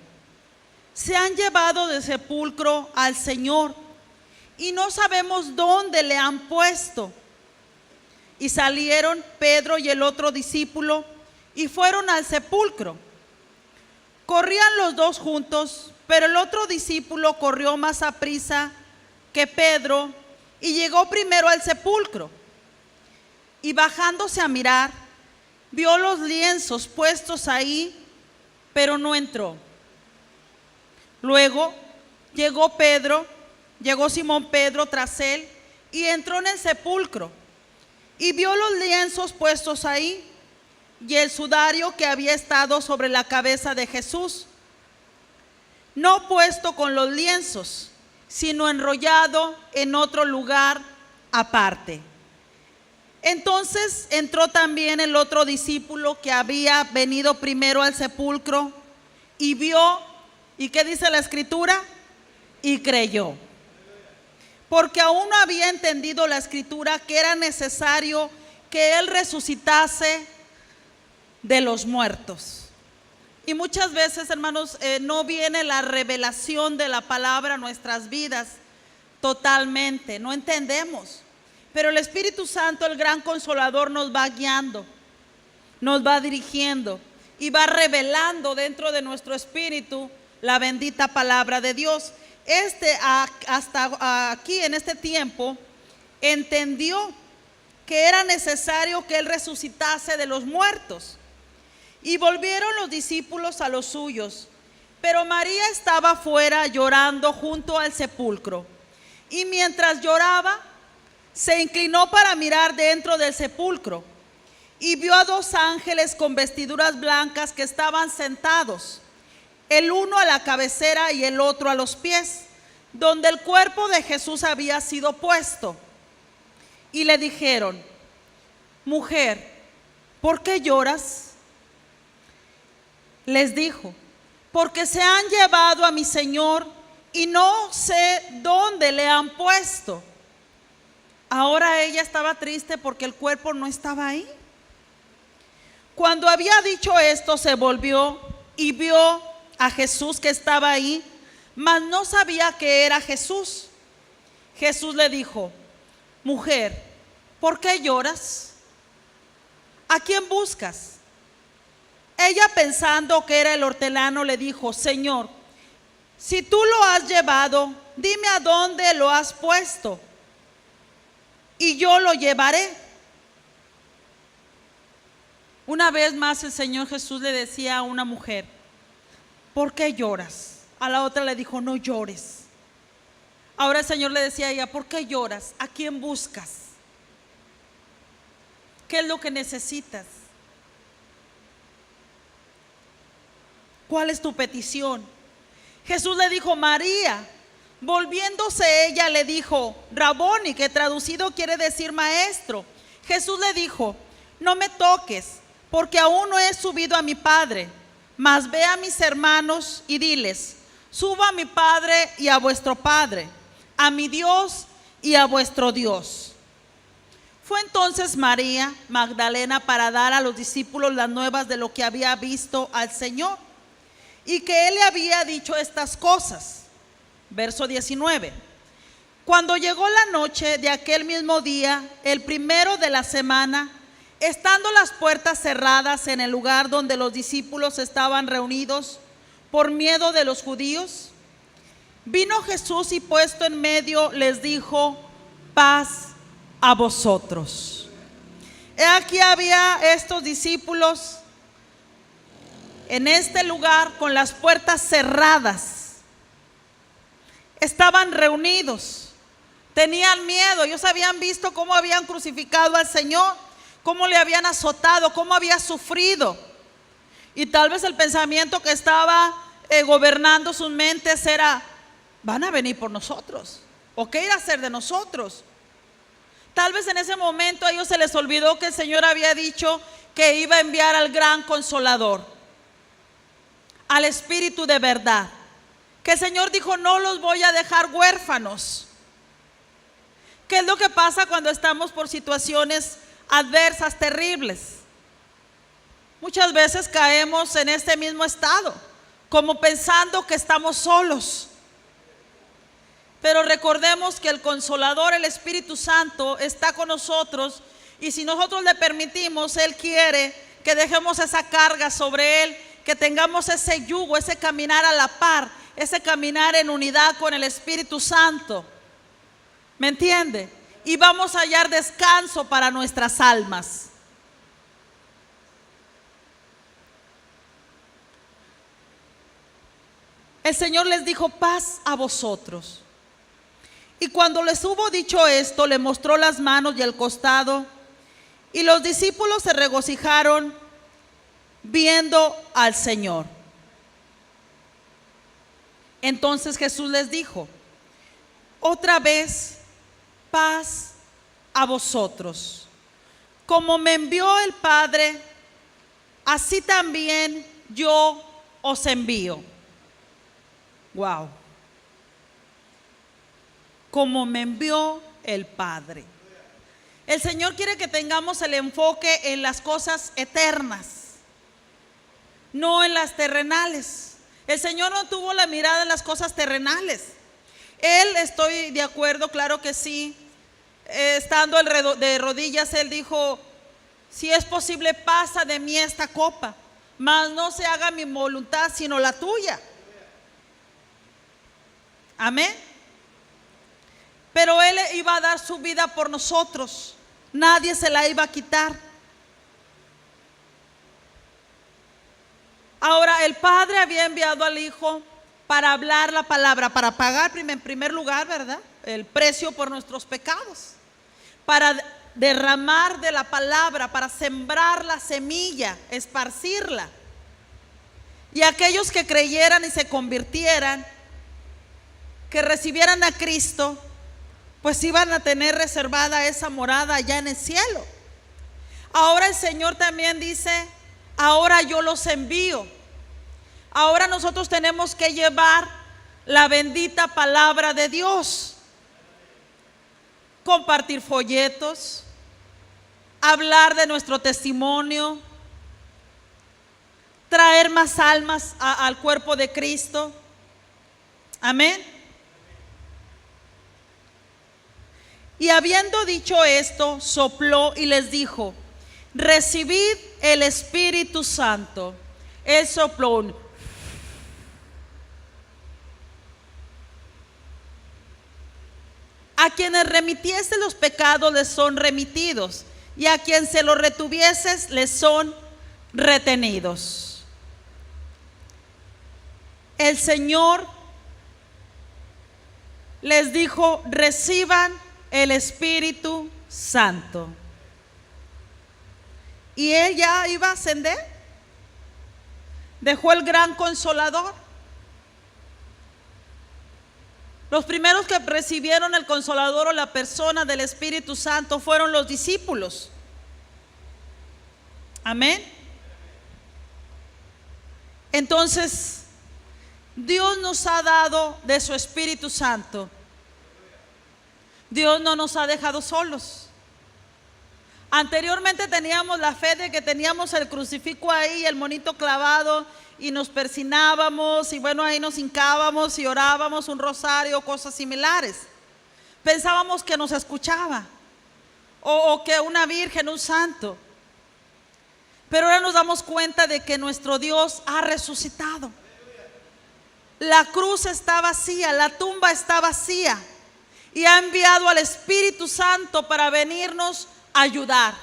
se han llevado del sepulcro al Señor y no sabemos dónde le han puesto. Y salieron Pedro y el otro discípulo y fueron al sepulcro. Corrían los dos juntos, pero el otro discípulo corrió más aprisa que Pedro y llegó primero al sepulcro. Y bajándose a mirar, vio los lienzos puestos ahí, pero no entró. Luego llegó Simón Pedro tras él y entró en el sepulcro y vio los lienzos puestos ahí y el sudario que había estado sobre la cabeza de Jesús, no puesto con los lienzos, sino enrollado en otro lugar aparte. Entonces entró también el otro discípulo que había venido primero al sepulcro y vio, ¿y qué dice la Escritura? Y creyó. Porque aún no había entendido la Escritura que era necesario que Él resucitase de los muertos. Y muchas veces, hermanos, no viene la revelación de la palabra a nuestras vidas totalmente, no entendemos. Pero el Espíritu Santo, el gran Consolador, nos va guiando, nos va dirigiendo y va revelando dentro de nuestro espíritu la bendita palabra de Dios. Hasta aquí en este tiempo entendió que era necesario que Él resucitase de los muertos. Y volvieron los discípulos a los suyos, pero María estaba fuera llorando junto al sepulcro. Y mientras lloraba, se inclinó para mirar dentro del sepulcro y vio a dos ángeles con vestiduras blancas que estaban sentados, el uno a la cabecera y el otro a los pies, donde el cuerpo de Jesús había sido puesto. Y le dijeron: mujer, ¿por qué lloras? Les dijo: porque se han llevado a mi Señor y no sé dónde le han puesto. Ahora ella estaba triste porque el cuerpo no estaba ahí. Cuando había dicho esto, se volvió y vio a Jesús que estaba ahí, mas no sabía que era Jesús. Jesús le dijo: mujer, ¿por qué lloras? ¿A quién buscas? Ella, pensando que era el hortelano, le dijo: Señor, si tú lo has llevado, dime a dónde lo has puesto, y yo lo llevaré. Una vez más el Señor Jesús le decía a una mujer: ¿por qué lloras? A la otra le dijo: no llores. Ahora el Señor le decía a ella: ¿por qué lloras? ¿A quién buscas? ¿Qué es lo que necesitas? ¿Cuál es tu petición? Jesús le dijo: María. Volviéndose ella le dijo: Raboni, que traducido quiere decir maestro. Jesús le dijo: no me toques, porque aún no he subido a mi Padre, mas ve a mis hermanos y diles: subo a mi Padre y a vuestro Padre, a mi Dios y a vuestro Dios. Fue entonces María Magdalena para dar a los discípulos las nuevas de lo que había visto al Señor y que Él le había dicho estas cosas. Verso 19. Cuando llegó la noche de aquel mismo día, el primero de la semana, estando las puertas cerradas en el lugar donde los discípulos estaban reunidos por miedo de los judíos, vino Jesús y puesto en medio les dijo: paz a vosotros. He aquí había estos discípulos en este lugar con las puertas cerradas. Estaban reunidos, tenían miedo. Ellos habían visto cómo habían crucificado al Señor, cómo le habían azotado, cómo había sufrido. Y tal vez el pensamiento que estaba gobernando sus mentes era: van a venir por nosotros, o qué ir a hacer de nosotros. Tal vez en ese momento a ellos se les olvidó que el Señor había dicho que iba a enviar al gran Consolador, al Espíritu de verdad. Que el Señor dijo: no los voy a dejar huérfanos. ¿Qué es lo que pasa cuando estamos por situaciones adversas, terribles? Muchas veces caemos en este mismo estado, como pensando que estamos solos. Pero recordemos que el Consolador, el Espíritu Santo, está con nosotros, y si nosotros le permitimos, Él quiere que dejemos esa carga sobre Él, que tengamos ese yugo, ese caminar a la par, ese caminar en unidad con el Espíritu Santo. ¿Me entiende? Y vamos a hallar descanso para nuestras almas. El Señor les dijo: paz a vosotros. Y cuando les hubo dicho esto, le mostró las manos y el costado, y los discípulos se regocijaron viendo al Señor. Entonces Jesús les dijo: otra vez, paz a vosotros. Como me envió el Padre, así también yo os envío. Wow. Como me envió el Padre. El Señor quiere que tengamos el enfoque en las cosas eternas, no en las terrenales. El Señor no tuvo la mirada en las cosas terrenales. Él, estoy de acuerdo, claro que sí, estando de rodillas, Él dijo: si es posible, pasa de mí esta copa, mas no se haga mi voluntad sino la tuya. Amén. Pero Él iba a dar su vida por nosotros, nadie se la iba a quitar. Ahora, el Padre había enviado al Hijo para hablar la palabra, para pagar en primer lugar, ¿verdad?, el precio por nuestros pecados, para derramar de la palabra, para sembrar la semilla, esparcirla. Y aquellos que creyeran y se convirtieran, que recibieran a Cristo, pues iban a tener reservada esa morada allá en el cielo. Ahora el Señor también dice: ahora yo los envío. Ahora nosotros tenemos que llevar la bendita palabra de Dios, compartir folletos, hablar de nuestro testimonio, traer más almas al cuerpo de Cristo. Amén. Y habiendo dicho esto, sopló y les dijo: recibid el Espíritu Santo. Él sopló. A quienes remitiese los pecados les son remitidos, y a quien se los retuvieses les son retenidos. El Señor les dijo: reciban el Espíritu Santo. Y Él ya iba a ascender. Dejó el gran Consolador. Los primeros que recibieron el Consolador o la persona del Espíritu Santo fueron los discípulos. Amén. Entonces, Dios nos ha dado de su Espíritu Santo. Dios no nos ha dejado solos. Anteriormente teníamos la fe de que teníamos el crucifijo ahí, el monito clavado, y nos persinábamos, y bueno, ahí nos hincábamos y orábamos un rosario, cosas similares. Pensábamos que nos escuchaba, o que una virgen, un santo. Pero ahora nos damos cuenta de que nuestro Dios ha resucitado. La cruz está vacía, la tumba está vacía, y ha enviado al Espíritu Santo para venirnos a ayudar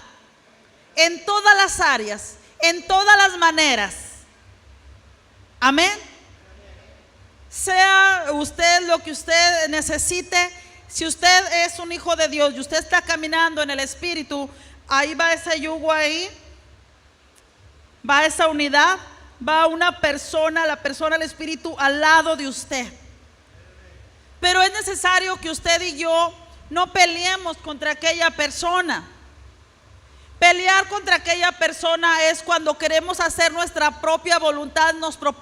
en todas las áreas, en todas las maneras. Amén. Sea usted lo que usted necesite. Si usted es un hijo de Dios y usted está caminando en el Espíritu, ahí va ese yugo, ahí va esa unidad, va una persona, la persona del Espíritu al lado de usted. Pero es necesario que usted y yo no peleemos contra aquella persona. Pelear contra aquella persona es cuando queremos hacer nuestra propia voluntad,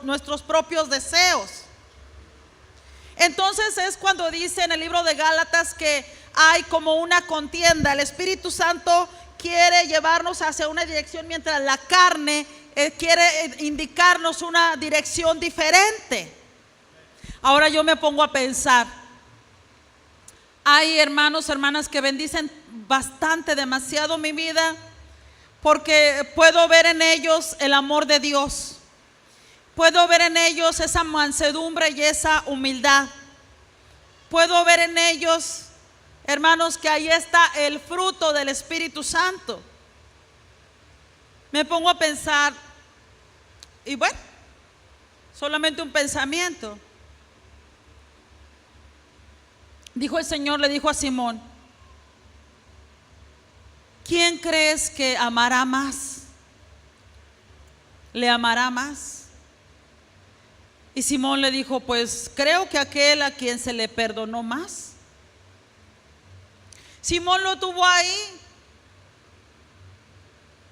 nuestros propios deseos. Entonces es cuando dice en el libro de Gálatas que hay como una contienda. El Espíritu Santo quiere llevarnos hacia una dirección, mientras la carne quiere indicarnos una dirección diferente. Ahora yo me pongo a pensar, hay hermanos, hermanas que bendicen bastante, demasiado mi vida, porque puedo ver en ellos el amor de Dios. Puedo ver en ellos esa mansedumbre y esa humildad. Puedo ver en ellos, hermanos, que ahí está el fruto del Espíritu Santo. Me pongo a pensar, y bueno, solamente un pensamiento. Dijo el Señor, le dijo a Simón: ¿quién crees que amará más? ¿Le amará más? Y Simón le dijo: pues creo que aquel a quien se le perdonó más. Simón lo tuvo ahí.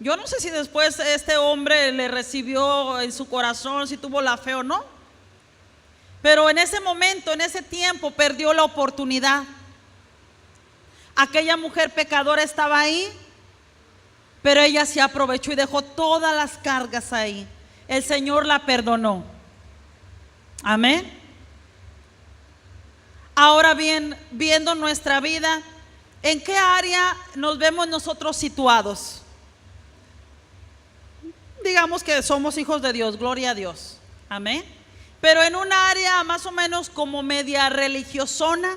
Yo no sé si después este hombre le recibió en su corazón, si tuvo la fe o no. Pero en ese momento, en ese tiempo, perdió la oportunidad. Aquella mujer pecadora estaba ahí, pero ella se aprovechó y dejó todas las cargas ahí. El Señor la perdonó. Amén. Ahora bien, viendo nuestra vida, ¿en qué área nos vemos nosotros situados? Digamos que somos hijos de Dios, gloria a Dios. Amén. Pero en un área más o menos como media religiosona,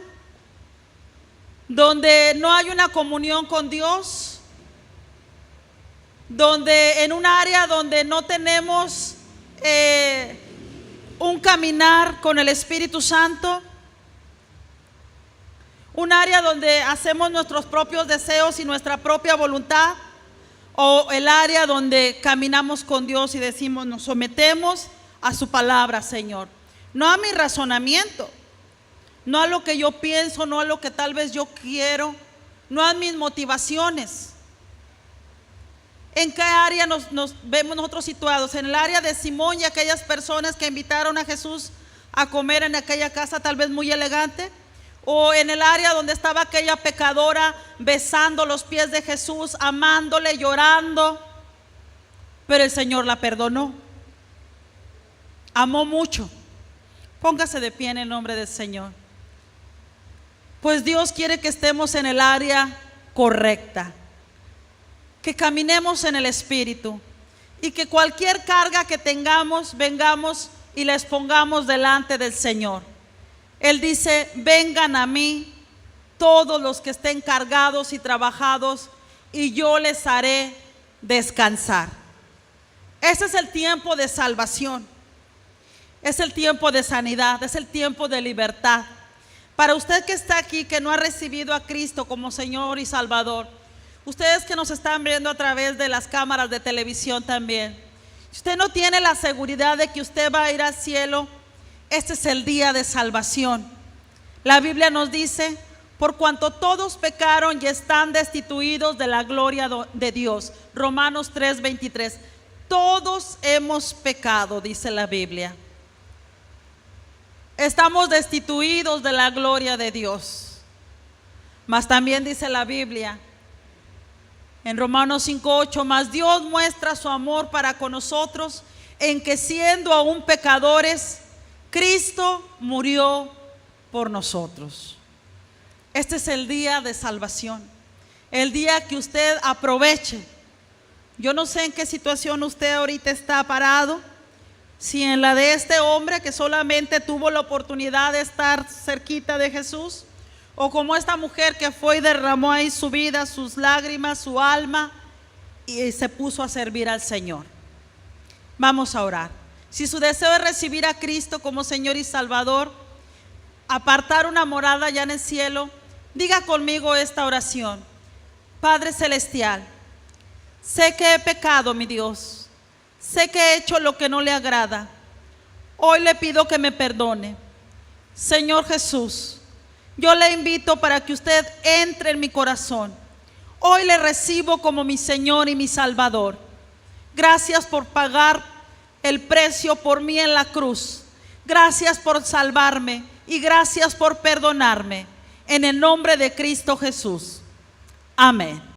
donde no hay una comunión con Dios, donde en un área donde no tenemos un caminar con el Espíritu Santo, un área donde hacemos nuestros propios deseos y nuestra propia voluntad, o el área donde caminamos con Dios y decimos, nos sometemos a su palabra, Señor, no a mi razonamiento, no a lo que yo pienso, no a lo que tal vez yo quiero, no a mis motivaciones. ¿En qué área nos vemos nosotros situados? En el área de Simón y aquellas personas que invitaron a Jesús a comer en aquella casa tal vez muy elegante, o en el área donde estaba aquella pecadora besando los pies de Jesús, amándole, llorando, pero el Señor la perdonó, amó mucho. Póngase de pie en el nombre del Señor. Pues Dios quiere que estemos en el área correcta, que caminemos en el Espíritu y que cualquier carga que tengamos, vengamos y les pongamos delante del Señor. Él dice, vengan a mí todos los que estén cargados y trabajados y yo les haré descansar. Ese es el tiempo de salvación, es el tiempo de sanidad, es el tiempo de libertad. Para usted que está aquí, que no ha recibido a Cristo como Señor y Salvador, ustedes que nos están viendo a través de las cámaras de televisión también, si usted no tiene la seguridad de que usted va a ir al cielo, este es el día de salvación. La Biblia nos dice, por cuanto todos pecaron y están destituidos de la gloria de Dios. Romanos 3:23. Todos hemos pecado, dice la Biblia. Estamos destituidos de la gloria de Dios. Mas también dice la Biblia en Romanos 5:8, mas Dios muestra su amor para con nosotros en que siendo aún pecadores, Cristo murió por nosotros. Este es el día de salvación, el día que usted aproveche. Yo no sé en qué situación usted ahorita está parado, si en la de este hombre que solamente tuvo la oportunidad de estar cerquita de Jesús, o como esta mujer que fue y derramó ahí su vida, sus lágrimas, su alma, y se puso a servir al Señor. Vamos a orar. Si su deseo es recibir a Cristo como Señor y Salvador, apartar una morada ya en el cielo, diga conmigo esta oración. Padre Celestial, sé que he pecado, mi Dios, sé que he hecho lo que no le agrada. Hoy le pido que me perdone. Señor Jesús, yo le invito para que usted entre en mi corazón. Hoy le recibo como mi Señor y mi Salvador. Gracias por pagar el precio por mí en la cruz. Gracias por salvarme y gracias por perdonarme. En el nombre de Cristo Jesús. Amén.